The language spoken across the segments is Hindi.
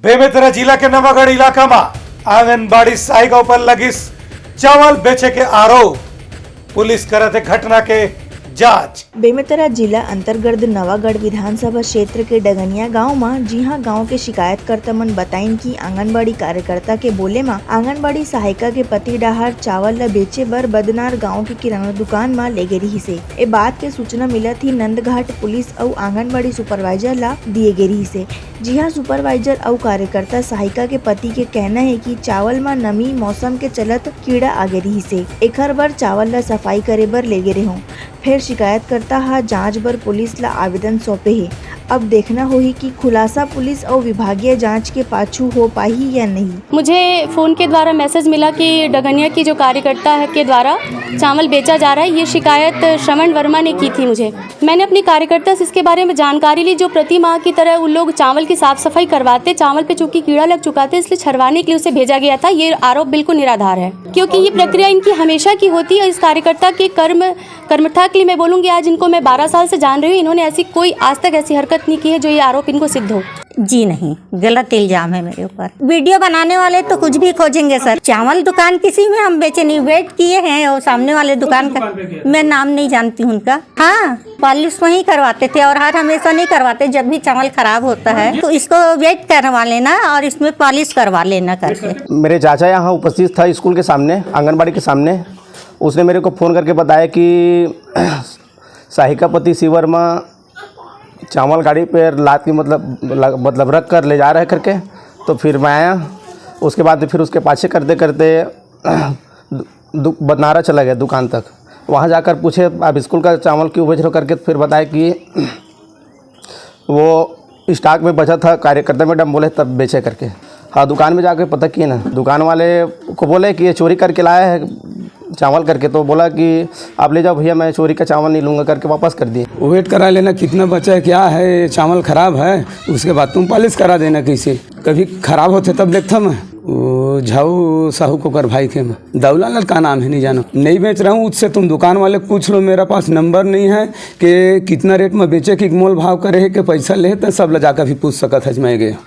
बेमेतरा जिला के नवागढ़ इलाका में आंगनबाड़ी सहायिका पर लगिस चावल बेचे के आरोप पुलिस करते घटना के जांच। बेमेतरा जिला अंतर्गत नवागढ़ विधानसभा क्षेत्र के डगनिया गांव में जिहां गांव के शिकायतकर्ता मन बताइन कि आंगनबाड़ी कार्यकर्ता के बोले में आंगनबाड़ी सहायिका के पति डहार चावल ला बेचे बर बदनार गांव के किराना दुकान में ले गे रही से। ए बात के सूचना मिला थी नंदघाट पुलिस और आंगनबाड़ी सुपरवाइजर ला दिए गे रही से। जी हाँ, सुपरवाइजर और कार्यकर्ता सहायिका के पति के कहना है कि चावल में नमी मौसम के चलत कीड़ा आगे रही से, एकर बर चावल ला सफाई करे बर ले गे रहे। फिर शिकायतकर्ता हा जांच बर पुलिस ला आवेदन सौंपे है। अब देखना होगी कि खुलासा पुलिस और विभागीय जांच के पाछू हो पाही या नहीं। मुझे फ़ोन के द्वारा मैसेज मिला कि डगनिया की जो कार्यकर्ता है के द्वारा चावल बेचा जा रहा है। ये शिकायत श्रवण वर्मा ने की थी मुझे। मैंने अपनी कार्यकर्ता से इसके बारे में जानकारी ली। जो प्रति माह की तरह उन लोग चावल की साफ़ सफाई करवाते, चावल पे चूँकि कीड़ा लग चुका था इसलिए छरवाने के लिए उसे भेजा गया था। ये आरोप बिल्कुल निराधार है, क्योंकि ये प्रक्रिया इनकी हमेशा की होती है। इस कार्यकर्ता के कर्मठा के लिए मैं बोलूँगी, आज इनको मैं 12 साल से जान रही हूँ, इन्होंने ऐसी कोई आज तक ऐसी हरकत नहीं की है जो ये आरोप इनको सिद्ध हो। जी नहीं, गलत इल्जाम है मेरे ऊपर। वीडियो बनाने वाले तो कुछ भी खोजेंगे सर। चावल दुकान किसी में हम बेचे नहीं, वेट किए हैं और सामने वाले दुकान का मैं नाम नहीं जानती हूँ उनका। हाँ, पॉलिश वहीं करवाते थे और हर हमेशा नहीं करवाते। जब भी चावल खराब होता है तो इसको वेट करवा लेना और इसमें पॉलिश करवा लेना करके। मेरे चाचा यहाँ उपस्थित था स्कूल के सामने, आंगनबाड़ी के सामने। उसने मेरे को फ़ोन करके बताया कि सहायिका पति शिव वर्मा चावल गाड़ी पर लाद के मतलब रख कर ले जा रहे करके। तो फिर मैं आया, उसके बाद फिर उसके पाछे करते करते बदनारा चला गया दुकान तक। वहाँ जाकर पूछे आप स्कूल का चावल क्यों बेच रहे हो करके, फिर बताया कि वो स्टॉक में बचा था, कार्यकर्ता मैडम बोले तब बेचे करके। हाँ, दुकान में जाकर पता किए ना, दुकान वाले को बोले कि ये चोरी करके लाया है चावल करके। तो बोला कि आप ले जाओ भैया, मैं चोरी का चावल नहीं लूँगा करके वापस कर दिए। वेट करा लेना कितना बचा है, क्या है, चावल ख़राब है, उसके बाद तुम पॉलिश करा देना। कैसे कभी ख़राब होते तब देखता मैं। वो झाऊ साहू कोकर भाई के मैं दौलाल का नाम है, नहीं जानो। नहीं बेच रहा हूँ, उससे तुम दुकान वाले पूछ लो। मेरा पास नंबर नहीं है कि कितना रेट में बेचे, कि मोल भाव करे कि पैसा ले, तो सब ले जाकर भी पूछ सकता है। मैं गया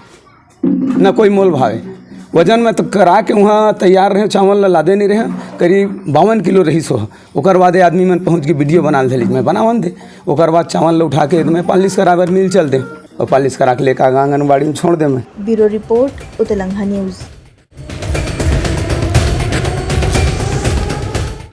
ना कोई मोल भाव है। वजन में तो करा के वहाँ तैयार रहे, चावल लादे नहीं रहे। करीब 52 किलो रही सो। ओकर बाद आदमी मन पहुँच के वीडियो बना दे, मैं बनावन दे। ओकर बाद चावल उठा के मैं पॉलिश करावर मिल चल दे और पॉलिश करा के लेकर आंगनबाड़ी में छोड़ दे मैं। ब्यूरो रिपोर्ट, उतलंघा न्यूज़।